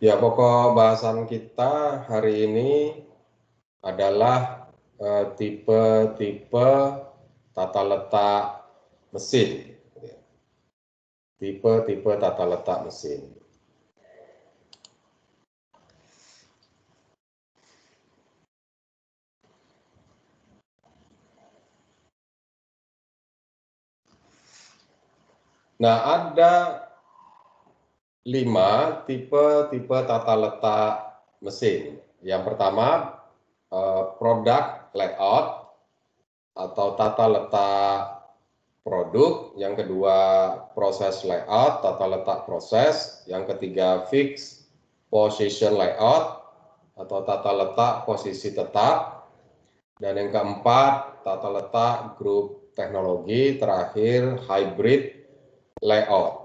Ya, pokok bahasan kita hari ini adalah tipe-tipe tata letak mesin. Tipe-tipe tata letak mesin. Nah, ada 5 tipe-tipe tata letak mesin. Yang pertama, product layout atau tata letak produk. Yang kedua, proses layout, tata letak proses. Yang ketiga, fixed position layout atau tata letak posisi tetap. Dan yang keempat, tata letak grup teknologi. Terakhir, hybrid layout.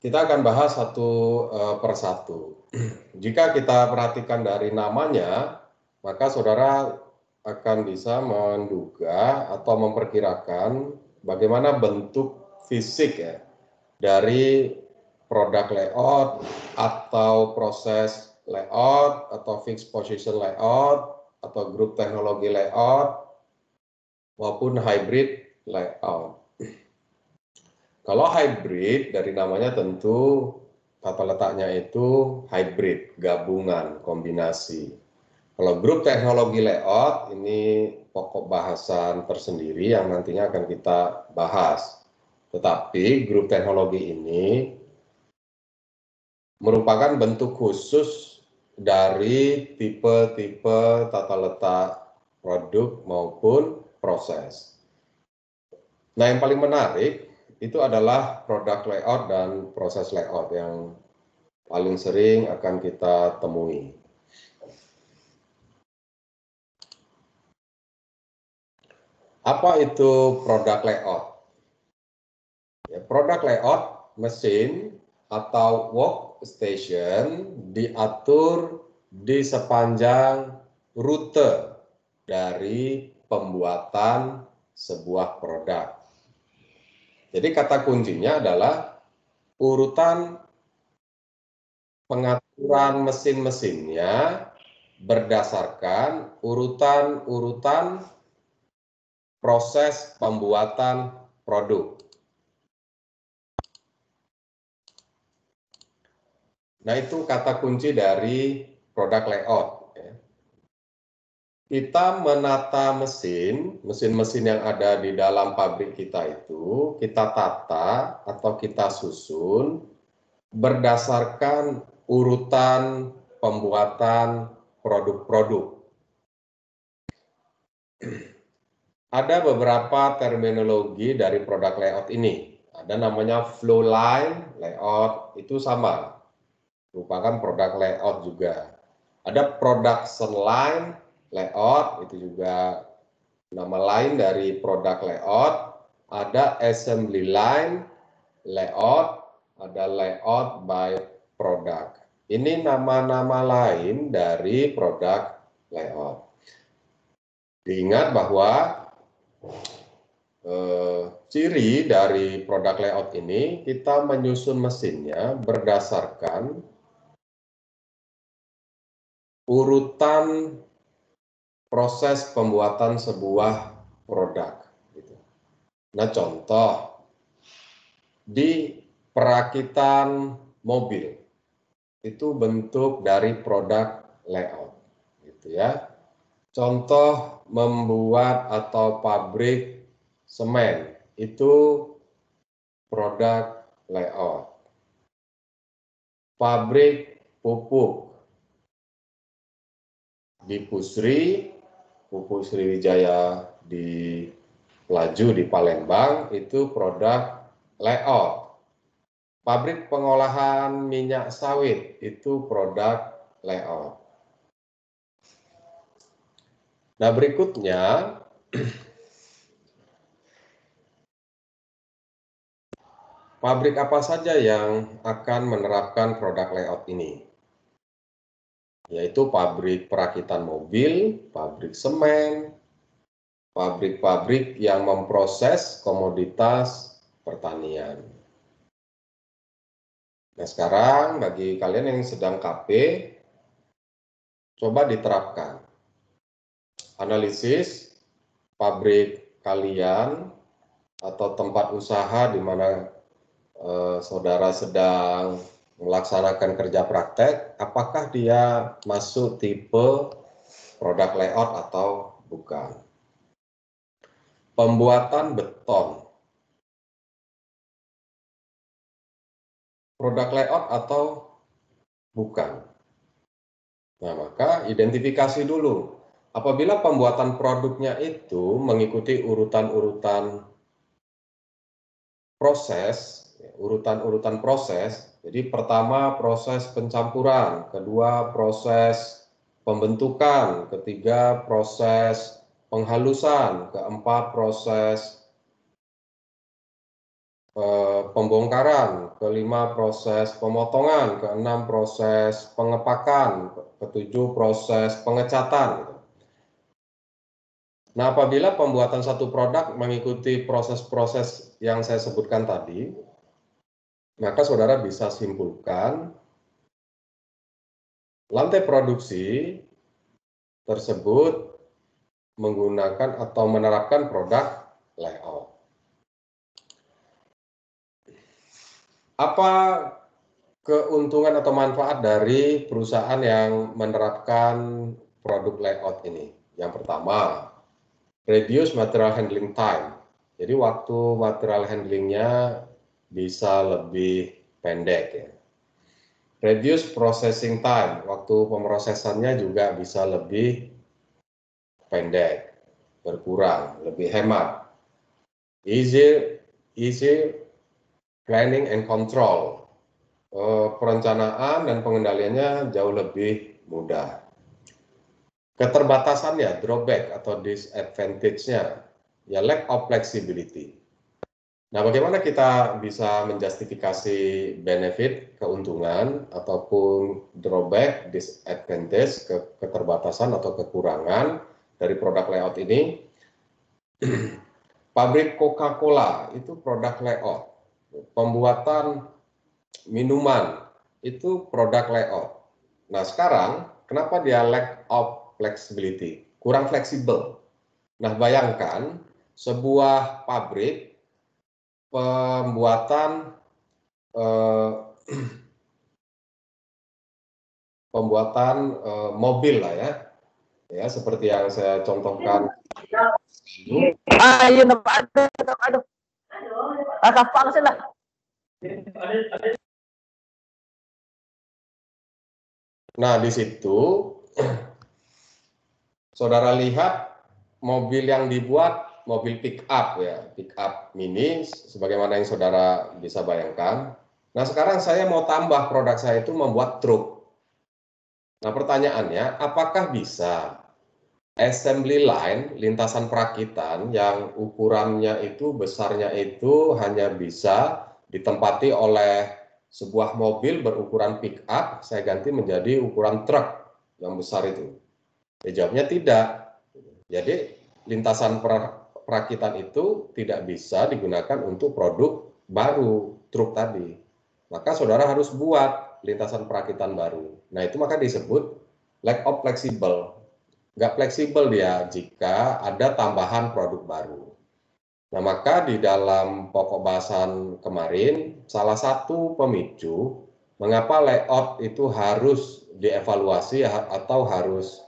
Kita akan bahas satu persatu. Jika kita perhatikan dari namanya, maka saudara akan bisa menduga atau memperkirakan bagaimana bentuk fisik ya dari produk layout atau proses layout atau fixed position layout atau grup teknologi layout maupun hybrid layout. Kalau hybrid dari namanya tentu tata letaknya itu hybrid, gabungan, kombinasi. Kalau grup teknologi layout ini pokok bahasan tersendiri yang nantinya akan kita bahas. Tetapi grup teknologi ini merupakan bentuk khusus dari tipe-tipe tata letak produk maupun proses. Nah, yang paling menarik itu adalah product layout dan proses layout yang paling sering akan kita temui. Apa itu product layout? Ya, product layout mesin atau workstation diatur di sepanjang rute dari pembuatan sebuah produk. Jadi kata kuncinya adalah urutan pengaturan mesin-mesinnya berdasarkan urutan-urutan proses pembuatan produk. Nah, itu kata kunci dari product layout. Kita menata mesin-mesin yang ada di dalam pabrik kita itu, kita tata atau kita susun berdasarkan urutan pembuatan produk-produk. Ada beberapa terminologi dari product layout ini. Ada namanya flow line layout, itu sama, merupakan product layout juga. Ada production line layout, itu juga nama lain dari product layout. Ada assembly line layout, ada layout by product. Ini nama-nama lain dari product layout. Diingat bahwa ciri dari produk layout ini, kita menyusun mesinnya berdasarkan urutan proses pembuatan sebuah produk. Nah, contoh di perakitan mobil itu bentuk dari produk layout, gitu ya. Contoh membuat atau pabrik semen itu produk layout. Pabrik pupuk di Pupuk Sriwijaya di Pelaju di Palembang itu produk layout. Pabrik pengolahan minyak sawit itu produk layout. Nah, berikutnya pabrik apa saja yang akan menerapkan produk layout ini? Yaitu pabrik perakitan mobil, pabrik semen, pabrik-pabrik yang memproses komoditas pertanian. Nah, sekarang bagi kalian yang sedang KP, coba diterapkan. Analisis pabrik kalian atau tempat usaha di mana saudara sedang melaksanakan kerja praktek, apakah dia masuk tipe produk layout atau bukan. Pembuatan beton, produk layout atau bukan. Nah, maka identifikasi dulu. Apabila pembuatan produknya itu mengikuti urutan-urutan proses, urutan-urutan proses. Jadi pertama proses pencampuran, kedua proses pembentukan, ketiga proses penghalusan, keempat proses pembongkaran, kelima proses pemotongan, keenam proses pengepakan, ketujuh proses pengecatan. Nah, apabila pembuatan satu produk mengikuti proses-proses yang saya sebutkan tadi, maka saudara bisa simpulkan lantai produksi tersebut menggunakan atau menerapkan produk layout. Apa keuntungan atau manfaat dari perusahaan yang menerapkan produk layout ini? Yang pertama, reduce material handling time. Jadi waktu material handlingnya bisa lebih pendek ya. Reduce processing time, waktu pemrosesannya juga bisa lebih pendek, berkurang, lebih hemat. Easy planning and control, perencanaan dan pengendaliannya jauh lebih mudah. Keterbatasannya, drawback atau disadvantage-nya, ya lack of flexibility. Nah, bagaimana kita bisa menjustifikasi benefit, keuntungan, ataupun drawback, disadvantage, keterbatasan atau kekurangan dari produk layout ini? Pabrik Coca-Cola itu produk layout. Pembuatan minuman itu produk layout. Nah, sekarang kenapa dia lack of flexibility? Kurang fleksibel. Nah, bayangkan sebuah pabrik pembuatan mobil lah ya seperti yang saya contohkan. Ayo aduh. Kasapang sila. Nah, di situ saudara lihat mobil yang dibuat mobil pick up ya, pick up mini sebagaimana yang saudara bisa bayangkan. Nah, sekarang saya mau tambah produk saya itu membuat truk. Nah, pertanyaannya, apakah bisa assembly line, lintasan perakitan yang ukurannya itu, besarnya itu hanya bisa ditempati oleh sebuah mobil berukuran pick up, saya ganti menjadi ukuran truk yang besar itu? Ya, jawabnya tidak. Jadi lintasan perakitan itu tidak bisa digunakan untuk produk baru, truk tadi. Maka saudara harus buat lintasan perakitan baru. Nah, itu maka disebut lack of flexible. Nggak fleksibel dia jika ada tambahan produk baru. Nah, maka di dalam pokok bahasan kemarin, salah satu pemicu mengapa layout itu harus dievaluasi atau harus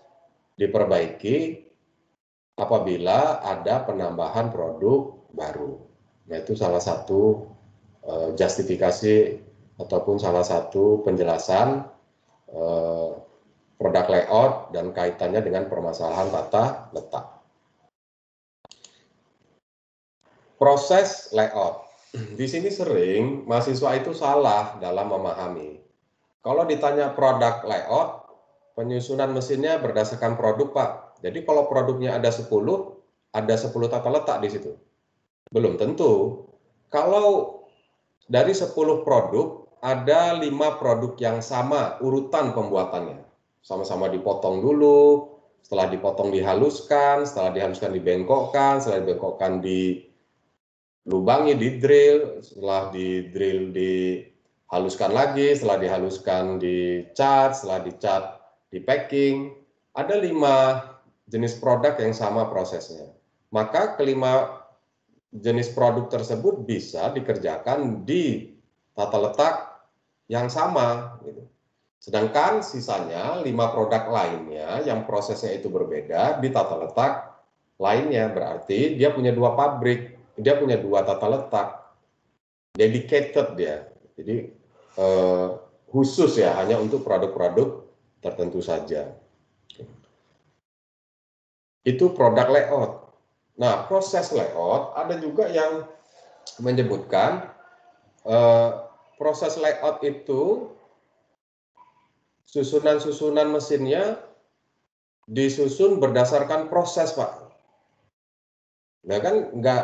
diperbaiki apabila ada penambahan produk baru. Nah, itu salah satu justifikasi ataupun salah satu penjelasan produk layout dan kaitannya dengan permasalahan tata letak. Proses layout. Di sini sering mahasiswa itu salah dalam memahami. Kalau ditanya produk layout, penyusunan mesinnya berdasarkan produk, Pak. Jadi kalau produknya ada 10 tata letak di situ. Belum tentu. Kalau dari 10 produk, ada 5 produk yang sama urutan pembuatannya. Sama-sama dipotong dulu, setelah dipotong dihaluskan, setelah dihaluskan dibengkokkan, setelah dibengkokkan dilubangi, di drill, setelah di drill dihaluskan lagi, setelah dihaluskan dicat, setelah dicat di packing. Ada 5 jenis produk yang sama prosesnya. Maka kelima jenis produk tersebut bisa dikerjakan di tata letak yang sama. Sedangkan sisanya 5 produk lainnya yang prosesnya itu berbeda di tata letak lainnya. Berarti dia punya 2 pabrik, dia punya 2 tata letak. Dedicated dia. Jadi khusus ya, hanya untuk produk-produk tertentu saja. Itu produk layout. Nah, proses layout ada juga yang menyebutkan proses layout itu susunan-susunan mesinnya disusun berdasarkan proses, Pak. Nah, kan nggak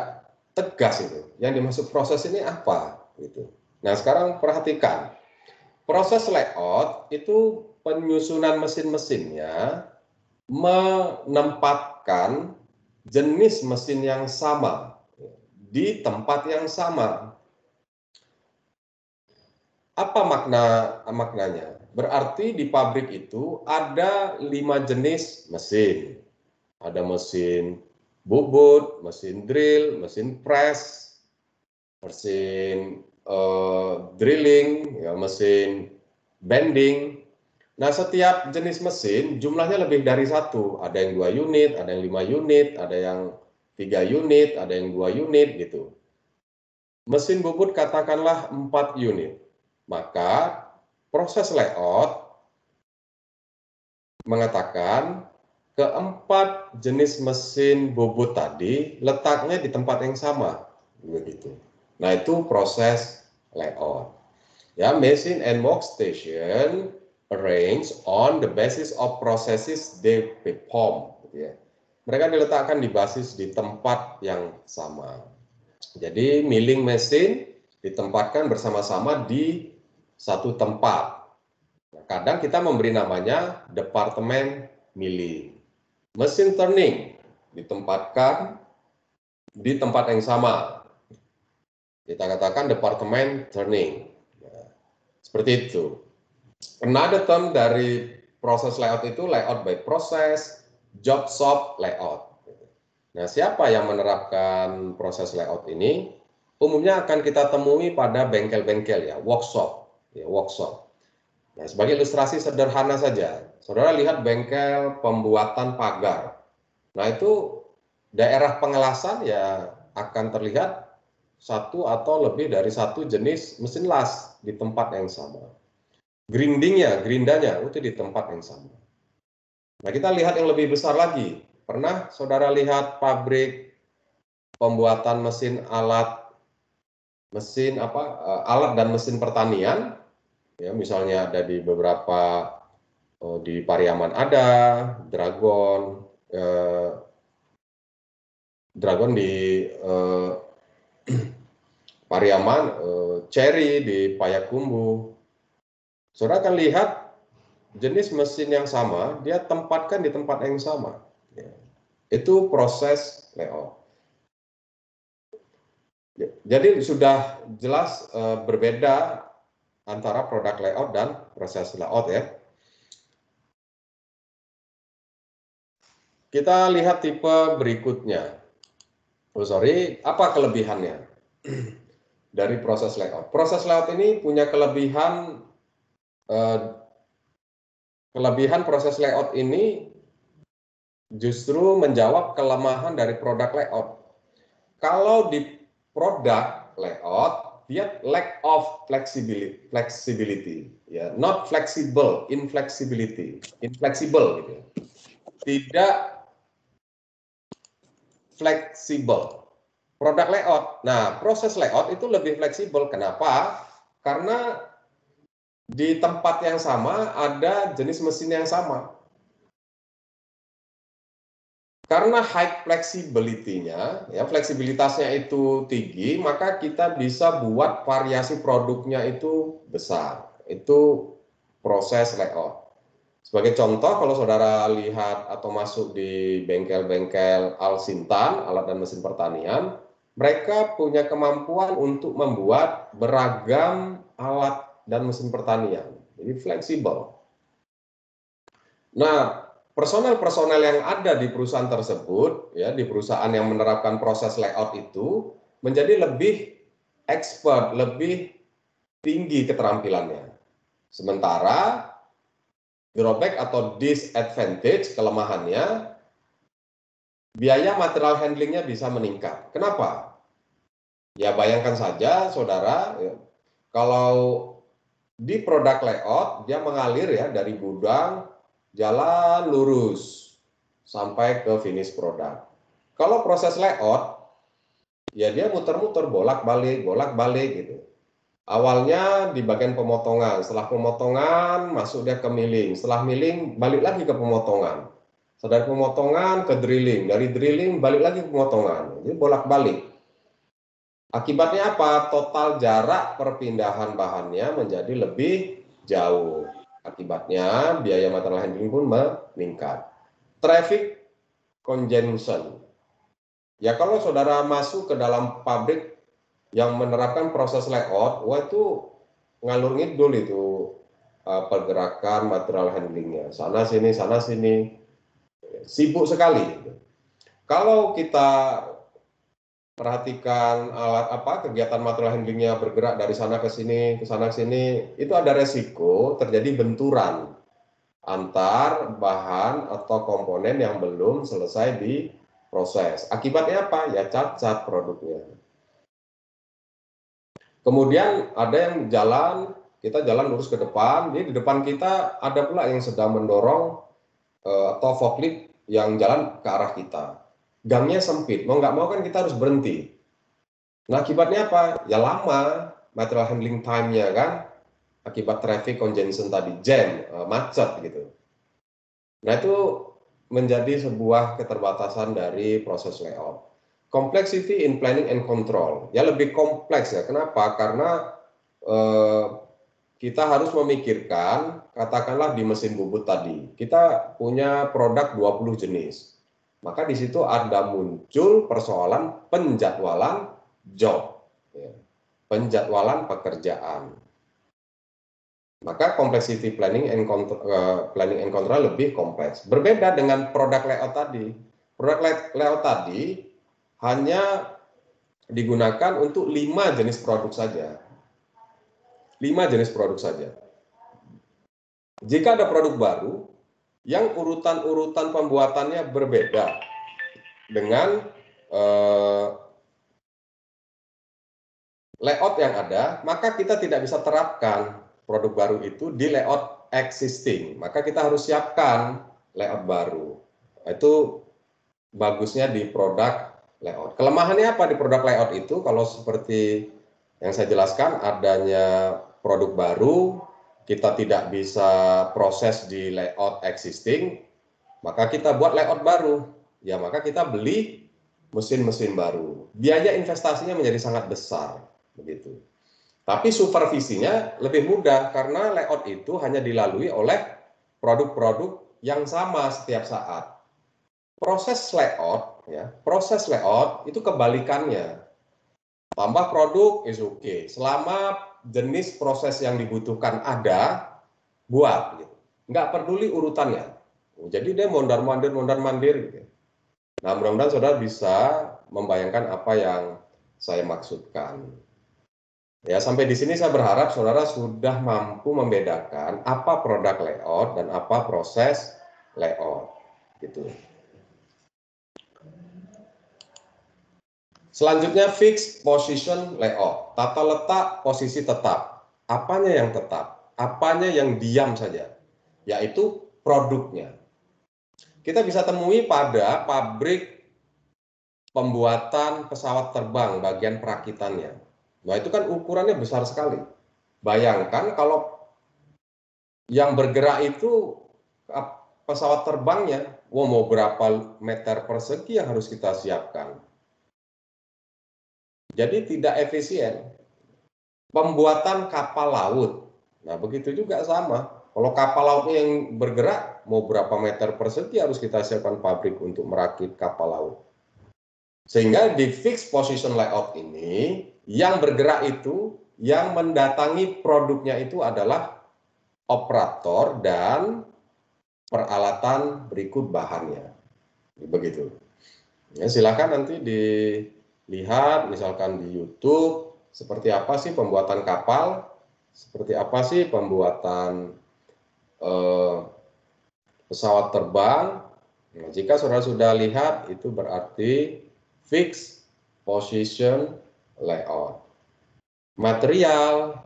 tegas itu. Yang dimaksud proses ini apa? Gitu. Nah, sekarang perhatikan. Proses layout itu penyusunan mesin-mesinnya menempatkan jenis mesin yang sama di tempat yang sama. Apa maknanya? Berarti di pabrik itu ada 5 jenis mesin. Ada mesin bubut, mesin drill, mesin press, mesin drilling, ya, mesin bending. Nah, setiap jenis mesin jumlahnya lebih dari 1. Ada yang 2 unit, ada yang 5 unit, ada yang 3 unit, ada yang 2 unit gitu. Mesin bubut katakanlah 4 unit. Maka proses layout mengatakan keempat jenis mesin bubut tadi letaknya di tempat yang sama, begitu. Nah, itu proses layout. Ya, machine and workstation arranged on the basis of processes they perform. Gitu ya. Mereka diletakkan di basis di tempat yang sama. Jadi milling mesin ditempatkan bersama-sama di satu tempat. Nah, kadang kita memberi namanya departemen milling. Mesin turning ditempatkan di tempat yang sama. Kita katakan departemen turning. Nah, seperti itu. Another term dari proses layout itu layout by process, job shop layout. Nah, siapa yang menerapkan proses layout ini? Umumnya akan kita temui pada bengkel-bengkel ya, workshop. Nah, sebagai ilustrasi sederhana saja, saudara lihat bengkel pembuatan pagar. Nah, itu daerah pengelasan ya akan terlihat 1 atau lebih dari 1 jenis mesin las di tempat yang sama. Gerindanya itu di tempat yang sama. Nah, kita lihat yang lebih besar lagi. Pernah saudara lihat pabrik pembuatan alat dan mesin pertanian, ya, misalnya ada di beberapa di Pariaman ada, Dragon di Pariaman, Cherry di Payakumbuh. Saudara akan lihat jenis mesin yang sama, dia tempatkan di tempat yang sama. Ya. Itu proses layout. Jadi sudah jelas berbeda antara produk layout dan proses layout ya. Kita lihat tipe berikutnya. Apa kelebihannya dari proses layout? Proses layout ini punya kelebihan proses layout ini justru menjawab kelemahan dari produk layout. Kalau di produk layout, dia lack of flexibility, ya, not flexible, inflexible gitu ya. Tidak fleksibel. Produk layout. Nah, proses layout itu lebih fleksibel. Kenapa? Karena di tempat yang sama ada jenis mesin yang sama. Karena high flexibility-nya, ya, fleksibilitasnya itu tinggi, maka kita bisa buat variasi produknya itu besar. Itu proses layout. Sebagai contoh, kalau saudara lihat atau masuk di bengkel-bengkel Al-Sintan, alat dan mesin pertanian, mereka punya kemampuan untuk membuat beragam alat dan mesin pertanian. Jadi fleksibel. Nah, personel-personel yang ada di perusahaan tersebut, ya di perusahaan yang menerapkan proses layout itu menjadi lebih expert, lebih tinggi keterampilannya. Sementara drawback atau disadvantage, kelemahannya, biaya material handlingnya bisa meningkat. Kenapa? Ya bayangkan saja, saudara, ya, kalau di produk layout dia mengalir ya dari gudang jalan lurus sampai ke finish produk. Kalau proses layout, ya dia muter-muter bolak-balik gitu. Awalnya di bagian pemotongan, setelah pemotongan masuk dia ke milling, setelah milling balik lagi ke pemotongan. Dari pemotongan ke drilling, dari drilling balik lagi ke pemotongan. Jadi bolak-balik. Akibatnya apa? Total jarak perpindahan bahannya menjadi lebih jauh. Akibatnya biaya material handling pun meningkat. Traffic congestion. Ya kalau saudara masuk ke dalam pabrik yang menerapkan proses layout, wah itu ngalur ngidul itu pergerakan material handlingnya, sana sini, sibuk sekali. Kalau kita perhatikan kegiatan material handlingnya bergerak dari sana ke sini, itu ada resiko terjadi benturan antar bahan atau komponen yang belum selesai diproses. Akibatnya apa? Ya cacat produknya. Kemudian ada yang kita jalan lurus ke depan, jadi di depan kita ada pula yang sedang mendorong atau forklift yang jalan ke arah kita. Gangnya sempit, mau nggak mau kan kita harus berhenti. Nah akibatnya apa? Ya lama material handling time-nya kan, akibat traffic congestion tadi, jam, macet gitu. Nah itu menjadi sebuah keterbatasan dari proses layout. Complexity in planning and control. Ya lebih kompleks ya. Kenapa? Karena kita harus memikirkan, katakanlah di mesin bubut tadi, kita punya produk 20 jenis. Maka di situ ada muncul persoalan penjadwalan job, ya. Penjadwalan pekerjaan. Maka complexity planning and control lebih kompleks. Berbeda dengan produk layout tadi. Produk layout tadi hanya digunakan untuk 5 jenis produk saja. 5 jenis produk saja. Jika ada produk baru yang urutan-urutan pembuatannya berbeda dengan layout yang ada, maka kita tidak bisa terapkan produk baru itu di layout existing. Maka kita harus siapkan layout baru. Itu bagusnya di produk layout. Kelemahannya apa di produk layout itu? Kalau seperti yang saya jelaskan, adanya produk baru, kita tidak bisa proses di layout existing, maka kita buat layout baru. Ya, maka kita beli mesin-mesin baru. Biaya investasinya menjadi sangat besar, begitu. Tapi supervisinya lebih mudah karena layout itu hanya dilalui oleh produk-produk yang sama setiap saat. Proses layout itu kebalikannya. Tambah produk is okay. Selama jenis proses yang dibutuhkan ada, buat. Gitu. Nggak peduli urutannya. Jadi dia mondar-mandir gitu. Nah mudah-mudahan saudara bisa membayangkan apa yang saya maksudkan. Ya sampai di sini saya berharap saudara sudah mampu membedakan apa produk layout dan apa proses layout. Gitu. Selanjutnya fixed position layout, tata letak posisi tetap. Apanya yang tetap? Apanya yang diam saja? Yaitu produknya. Kita bisa temui pada pabrik pembuatan pesawat terbang bagian perakitannya. Nah itu kan ukurannya besar sekali. Bayangkan kalau yang bergerak itu pesawat terbangnya, mau berapa meter persegi yang harus kita siapkan. Jadi tidak efisien. Pembuatan kapal laut. Nah, begitu juga sama. Kalau kapal lautnya yang bergerak, mau berapa meter persegi harus kita siapkan pabrik untuk merakit kapal laut. Sehingga di fixed position layout ini, yang bergerak itu, yang mendatangi produknya itu adalah operator dan peralatan berikut bahannya. Begitu. Ya, silakan nanti dilihat misalkan di YouTube seperti apa sih pembuatan kapal, seperti apa sih pembuatan pesawat terbang. Nah, jika saudara sudah lihat, itu berarti fixed position layout. Material,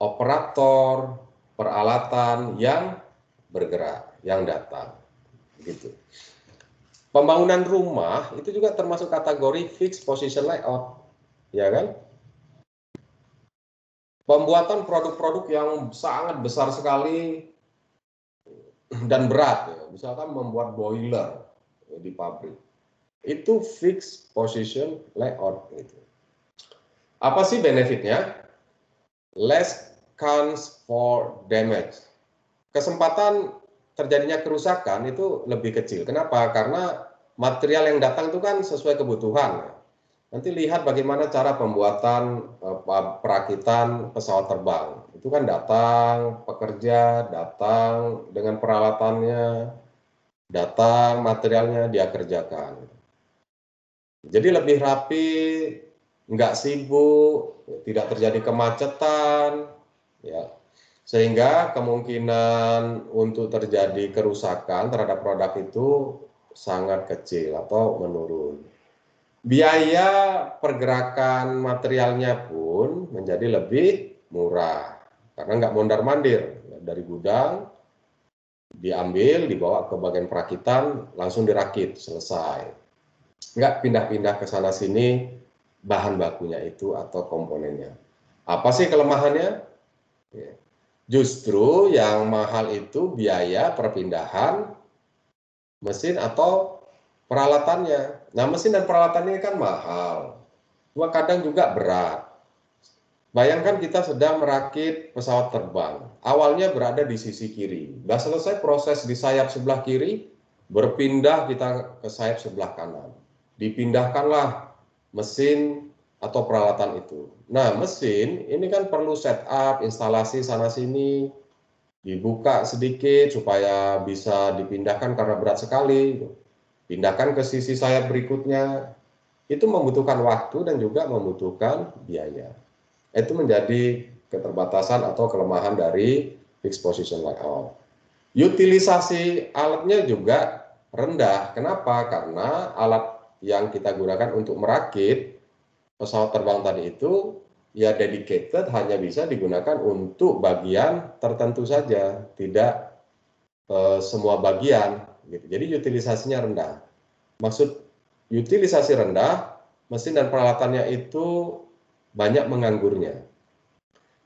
operator, peralatan yang bergerak, yang datang. Gitu. Pembangunan rumah itu juga termasuk kategori fixed position layout, ya kan? Pembuatan produk-produk yang sangat besar sekali dan berat, ya. Misalkan membuat boiler di pabrik, itu fixed position layout. Gitu. Apa sih benefitnya? Less chance for damage. Kesempatan terjadinya kerusakan itu lebih kecil. Kenapa? Karena material yang datang itu kan sesuai kebutuhan. Nanti lihat bagaimana cara pembuatan perakitan pesawat terbang. Itu kan datang pekerja, datang dengan peralatannya, datang materialnya dia kerjakan. Jadi lebih rapi, nggak sibuk, tidak terjadi kemacetan, ya. Sehingga kemungkinan untuk terjadi kerusakan terhadap produk itu sangat kecil atau menurun. Biaya pergerakan materialnya pun menjadi lebih murah karena nggak mondar-mandir dari gudang diambil dibawa ke bagian perakitan langsung dirakit selesai, nggak pindah-pindah ke sana sini bahan bakunya itu atau komponennya. Apa sih kelemahannya? Justru yang mahal itu biaya perpindahan mesin atau peralatannya. Nah, mesin dan peralatannya kan mahal. Cuma kadang juga berat. Bayangkan kita sedang merakit pesawat terbang. Awalnya berada di sisi kiri. Sudah selesai proses di sayap sebelah kiri, berpindah kita ke sayap sebelah kanan. Dipindahkanlah mesin atau peralatan itu. Nah, mesin ini kan perlu setup, instalasi sana-sini, dibuka sedikit supaya bisa dipindahkan karena berat sekali. Pindahkan ke sisi sayap berikutnya, itu membutuhkan waktu dan juga membutuhkan biaya. Itu menjadi keterbatasan atau kelemahan dari fixed position layout. Utilisasi alatnya juga rendah. Kenapa? Karena alat yang kita gunakan untuk merakit pesawat terbang tadi itu ya dedicated, hanya bisa digunakan untuk bagian tertentu saja, tidak semua bagian. Gitu. Jadi utilisasinya rendah. Maksud utilisasi rendah, mesin dan peralatannya itu banyak menganggurnya.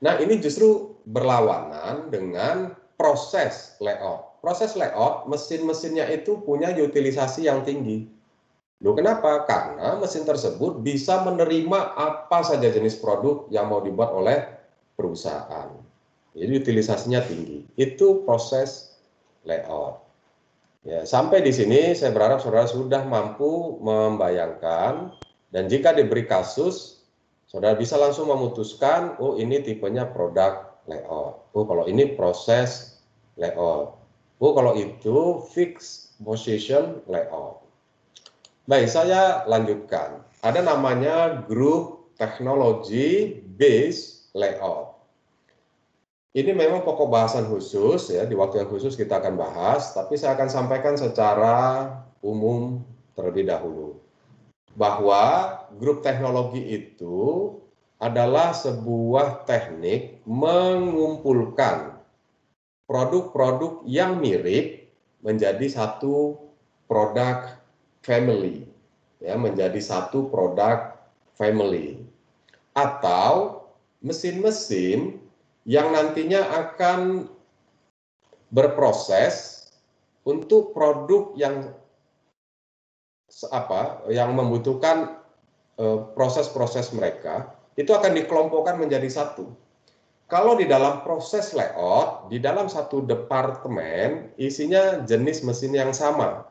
Nah, ini justru berlawanan dengan proses layout. Proses layout, mesin-mesinnya itu punya utilisasi yang tinggi. Loh, kenapa? Karena mesin tersebut bisa menerima apa saja jenis produk yang mau dibuat oleh perusahaan. Jadi utilisasinya tinggi. Itu proses layout. Ya, sampai di sini saya berharap saudara sudah mampu membayangkan, dan jika diberi kasus, saudara bisa langsung memutuskan, oh ini tipenya produk layout, oh kalau ini proses layout, oh kalau itu fixed position layout. Baik, saya lanjutkan. Ada namanya Group Technology Based Layout. Ini memang pokok bahasan khusus, ya, di waktu yang khusus kita akan bahas, tapi saya akan sampaikan secara umum terlebih dahulu. Bahwa grup teknologi itu adalah sebuah teknik mengumpulkan produk-produk yang mirip menjadi satu produk family, ya, menjadi satu produk family. Atau mesin-mesin yang nantinya akan berproses untuk produk yang membutuhkan proses-proses mereka, itu akan dikelompokkan menjadi satu. Kalau di dalam proses layout, di dalam satu departemen isinya jenis mesin yang sama,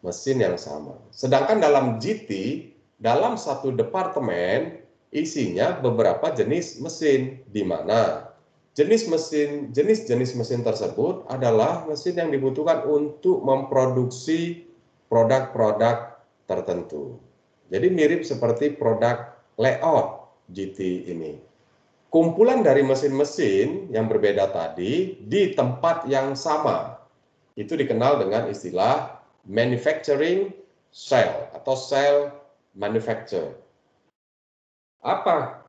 mesin yang sama. Sedangkan dalam GT dalam satu departemen isinya beberapa jenis mesin, di mana jenis-jenis mesin tersebut adalah mesin yang dibutuhkan untuk memproduksi produk-produk tertentu. Jadi mirip seperti produk layout GT ini. Kumpulan dari mesin-mesin yang berbeda tadi di tempat yang sama. Itu dikenal dengan istilah manufacturing cell atau cell manufacture. Apa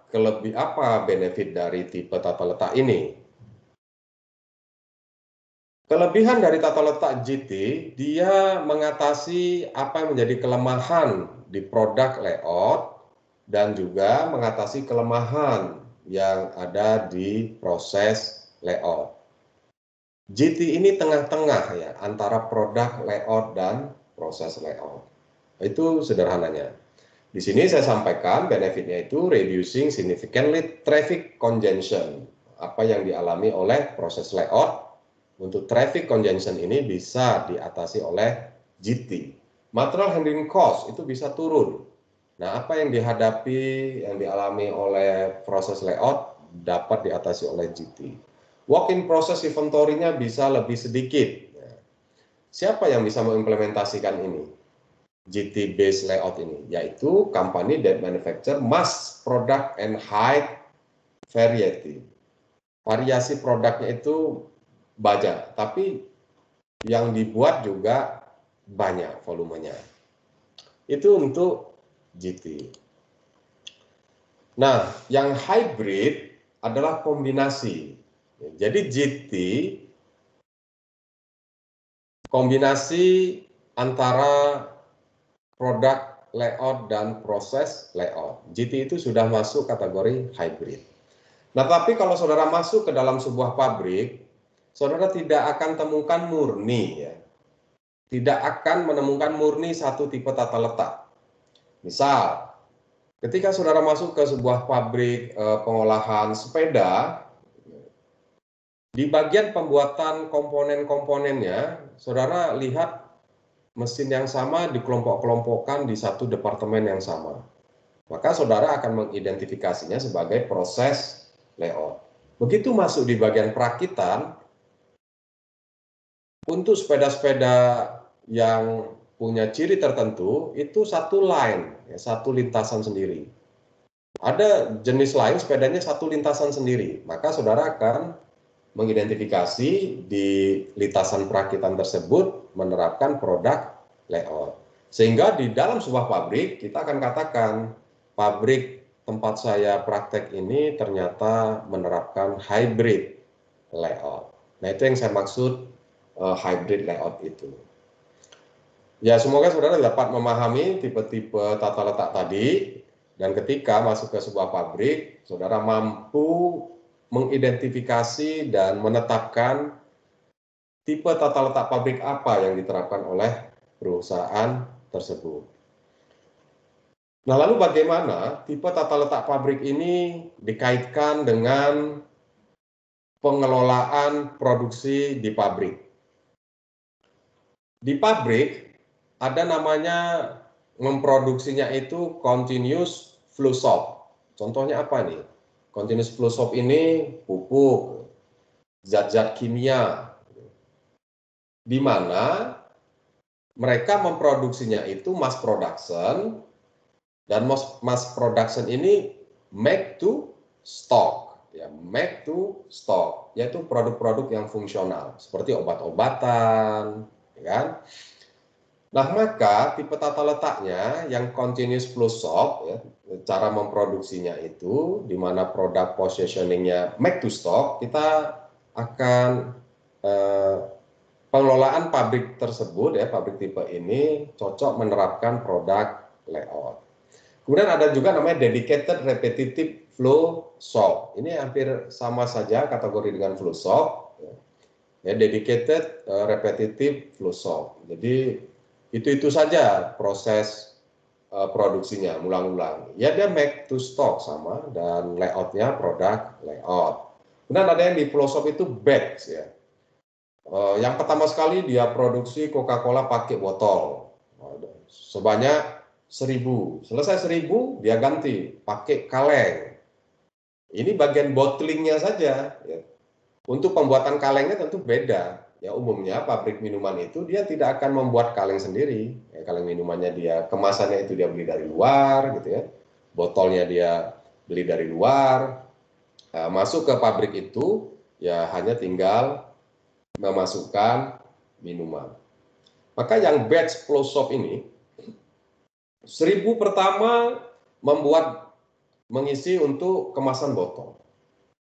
benefit dari tipe tata letak ini? Kelebihan dari tata letak GT, dia mengatasi apa yang menjadi kelemahan di produk layout dan juga mengatasi kelemahan yang ada di proses layout. GT ini tengah-tengah ya antara produk layout dan proses layout. Itu sederhananya. Di sini saya sampaikan benefitnya itu reducing significantly traffic congestion. Apa yang dialami oleh proses layout untuk traffic congestion ini bisa diatasi oleh GT. Material handling cost itu bisa turun. Nah, apa yang dialami oleh proses layout dapat diatasi oleh GT. Work-in process inventory-nya bisa lebih sedikit. Siapa yang bisa mengimplementasikan ini? GT based layout ini, yaitu company that manufacture mass product and high variety. Variasi produknya itu banyak, tapi yang dibuat juga banyak volumenya. Itu untuk GT. Nah, yang hybrid adalah kombinasi. Jadi GT kombinasi antara produk layout dan proses layout. GT itu sudah masuk kategori hybrid. Nah, tapi kalau saudara masuk ke dalam sebuah pabrik, saudara tidak akan temukan murni ya. Tidak akan menemukan murni satu tipe tata letak. Misal, ketika saudara masuk ke sebuah pabrik pengolahan sepeda, di bagian pembuatan komponen-komponennya, saudara lihat mesin yang sama dikelompok-kelompokkan di satu departemen yang sama. Maka saudara akan mengidentifikasinya sebagai proses layout. Begitu masuk di bagian perakitan, untuk sepeda-sepeda yang punya ciri tertentu, itu satu line, ya, satu lintasan sendiri. Ada jenis lain sepedanya satu lintasan sendiri, maka saudara akan mengidentifikasi di lintasan perakitan tersebut menerapkan produk layout. Sehingga di dalam sebuah pabrik, kita akan katakan, pabrik tempat saya praktek ini ternyata menerapkan hybrid layout. Nah, itu yang saya maksud hybrid layout itu. Ya, semoga saudara dapat memahami tipe-tipe tata letak tadi, dan ketika masuk ke sebuah pabrik, saudara mampu mengidentifikasi dan menetapkan tipe tata letak pabrik apa yang diterapkan oleh perusahaan tersebut. Nah, lalu bagaimana tipe tata letak pabrik ini dikaitkan dengan pengelolaan produksi di pabrik? Di pabrik ada namanya memproduksinya itu continuous flow shop. Contohnya apa nih? Continuous flow shop ini pupuk, zat-zat kimia, di mana mereka memproduksinya itu mass production, dan mass production ini make to stock, ya, make to stock, yaitu produk-produk yang fungsional seperti obat-obatan, ya kan? Nah, maka tipe tata letaknya yang continuous flow shop, ya, cara memproduksinya itu, di mana produk positioningnya make to stock, kita akan pengelolaan pabrik tersebut, ya, pabrik tipe ini cocok menerapkan produk layout. Kemudian ada juga namanya dedicated repetitive flow shop. Ini hampir sama saja kategori dengan flow shop, ya, dedicated repetitive flow shop. Jadi itu saja proses produksinya, ulang-ulang. Ya, dia make to stock sama, dan layoutnya produk layout. Kemudian ada yang di flow shop itu batch, ya. Yang pertama sekali dia produksi Coca-Cola pakai botol sebanyak 1000. Selesai 1000, dia ganti pakai kaleng. Ini bagian bottlingnya saja. Ya. Untuk pembuatan kalengnya tentu beda. Ya, umumnya pabrik minuman itu dia tidak akan membuat kaleng sendiri. Ya, kaleng minumannya dia, kemasannya itu dia beli dari luar, gitu ya. Botolnya dia beli dari luar. Nah, masuk ke pabrik itu, ya hanya tinggal memasukkan minuman. Maka yang batch close shop ini, 1000 pertama mengisi untuk kemasan botol.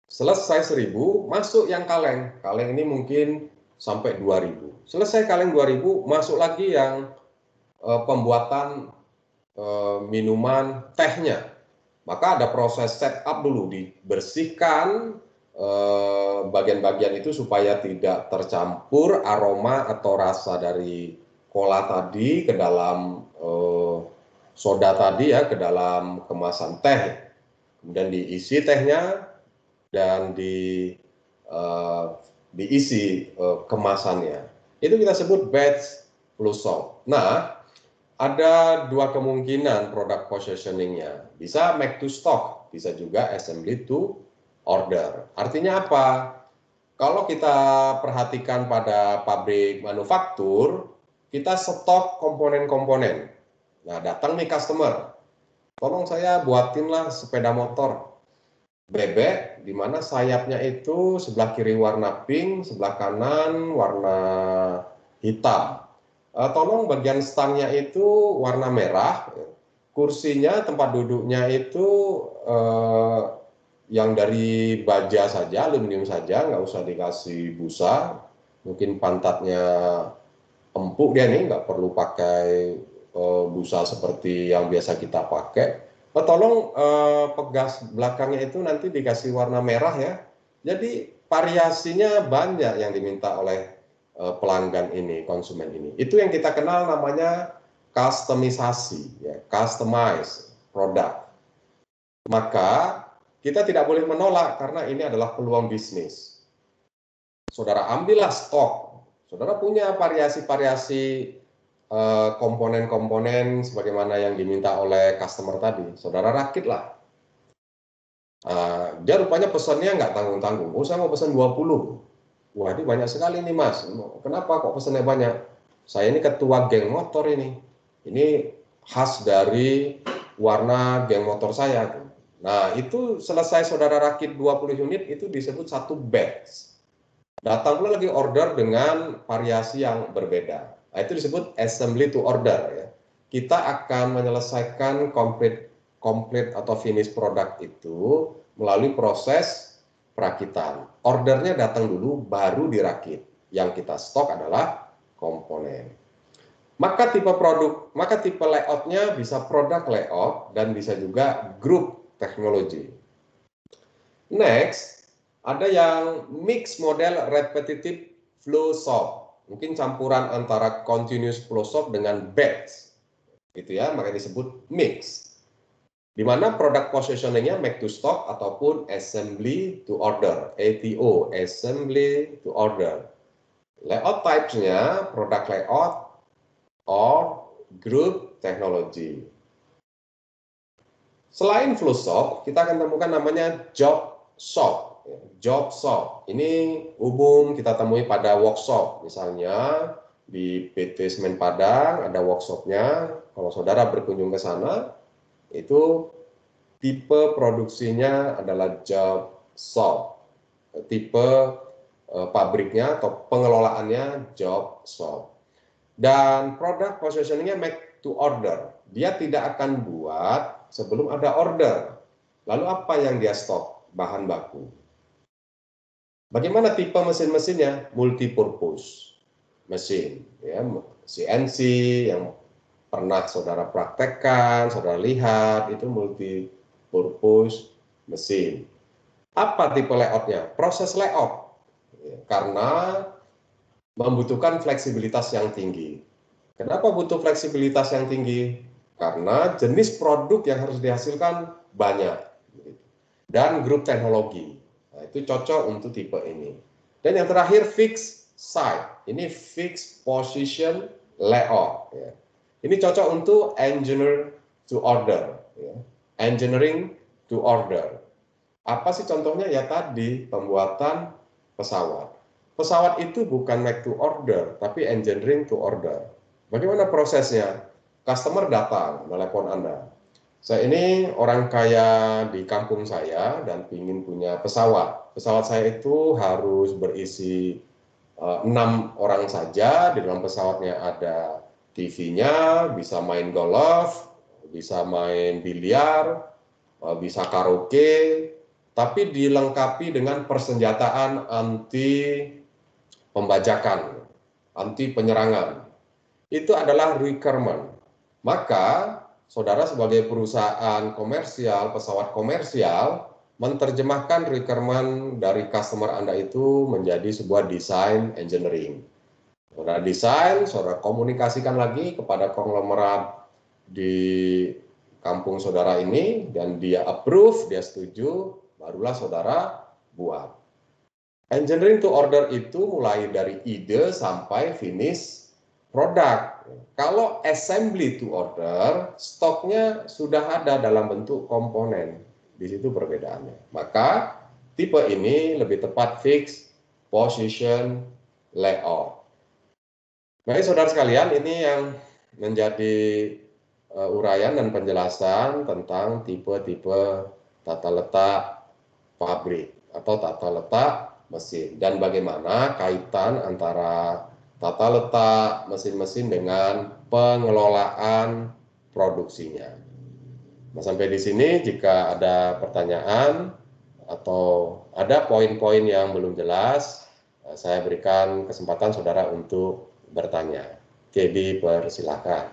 Selesai 1000, masuk yang kaleng. Kaleng ini mungkin sampai 2000. Selesai kaleng 2000, masuk lagi yang pembuatan minuman tehnya. Maka ada proses setup dulu, dibersihkan bagian-bagian itu supaya tidak tercampur aroma atau rasa dari cola tadi ke dalam soda tadi ya, ke dalam kemasan teh. Kemudian diisi tehnya dan diisi kemasannya. Itu kita sebut batch close shop. Nah, ada dua kemungkinan product positioning-nya. Bisa make to stock, bisa juga assembly to order. Artinya apa? Kalau kita perhatikan pada pabrik manufaktur, kita stok komponen-komponen. Nah, datang nih customer, tolong saya buatinlah sepeda motor bebek, di mana sayapnya itu sebelah kiri warna pink, sebelah kanan warna hitam. Tolong bagian stangnya itu warna merah, kursinya, tempat duduknya itu yang dari baja saja, aluminium saja, nggak usah dikasih busa. Mungkin pantatnya empuk dia nih, nggak perlu pakai busa seperti yang biasa kita pakai. Tolong pegas belakangnya itu nanti dikasih warna merah ya. Jadi variasinya banyak yang diminta oleh pelanggan ini, konsumen ini. Itu yang kita kenal namanya customisasi, ya, customize produk. Maka kita tidak boleh menolak karena ini adalah peluang bisnis. Saudara ambillah stok, saudara punya variasi-variasi komponen-komponen sebagaimana yang diminta oleh customer tadi, saudara rakitlah. Dia rupanya pesannya nggak tanggung-tanggung. Oh, saya mau pesan 20. Wah, ini banyak sekali nih mas. Kenapa kok pesannya banyak? Saya ini ketua geng motor ini. Ini khas dari warna geng motor saya. Nah, itu selesai saudara rakit 20 unit, itu disebut satu batch. Datang pula lagi order dengan variasi yang berbeda. Nah, itu disebut assembly to order ya. Kita akan menyelesaikan komplit atau finish produk itu melalui proses perakitan. Ordernya datang dulu baru dirakit. Yang kita stok adalah komponen. Maka tipe layoutnya bisa product layout dan bisa juga group teknologi. Next, ada yang mix model repetitive flow shop, mungkin campuran antara continuous flow shop dengan batch, gitu ya, makanya disebut mix. Di mana product positioning-nya make to stock ataupun assembly to order, ATO, assembly to order. Layout types-nya product layout or group technology. Selain flow shop, kita akan temukan namanya job shop. Job shop ini umum kita temui pada workshop, misalnya di PT Semen Padang ada workshopnya. Kalau saudara berkunjung ke sana, itu tipe produksinya adalah job shop, tipe pabriknya atau pengelolaannya job shop. Dan product positioningnya make to order, dia tidak akan buat sebelum ada order. Lalu apa yang dia stok? Bahan baku. Bagaimana tipe mesin-mesinnya? Multipurpose mesin, ya, CNC yang pernah saudara praktekkan, saudara lihat, itu multipurpose mesin. Apa tipe layoutnya? Proses layout, ya, karena membutuhkan fleksibilitas yang tinggi. Kenapa butuh fleksibilitas yang tinggi? Karena jenis produk yang harus dihasilkan banyak. Dan grup teknologi. Nah, itu cocok untuk tipe ini. Dan yang terakhir fixed site. Ini fixed position layout. Ya. Ini cocok untuk engineer to order, ya. Engineering to order. Apa sih contohnya? Ya tadi, pembuatan pesawat. Pesawat itu bukan make to order, tapi engineering to order. Bagaimana prosesnya? Customer datang, menelepon Anda. Saya ini orang kaya di kampung saya dan ingin punya pesawat. Pesawat saya itu harus berisi 6 orang saja. Di dalam pesawatnya ada TV-nya, bisa main golf, bisa main biliar, bisa karaoke, tapi dilengkapi dengan persenjataan anti pembajakan, anti penyerangan. Itu adalah requirement. Maka, saudara sebagai perusahaan komersial, pesawat komersial, menerjemahkan requirement dari customer Anda itu menjadi sebuah desain engineering. Saudara desain, saudara komunikasikan lagi kepada konglomerat di kampung saudara ini, dan dia approve, dia setuju, barulah saudara buat. Engineering to order itu mulai dari ide sampai finish produk. Kalau assembly to order, stoknya sudah ada dalam bentuk komponen. Di situ perbedaannya. Maka tipe ini lebih tepat fix, position, layout. Baik saudara sekalian, ini yang menjadi uraian dan penjelasan tentang tipe-tipe tata letak pabrik atau tata letak mesin dan bagaimana kaitan antara tata letak mesin-mesin dengan pengelolaan produksinya. Nah, sampai di sini jika ada pertanyaan atau ada poin-poin yang belum jelas, saya berikan kesempatan saudara untuk bertanya. Oke, dipersilakan.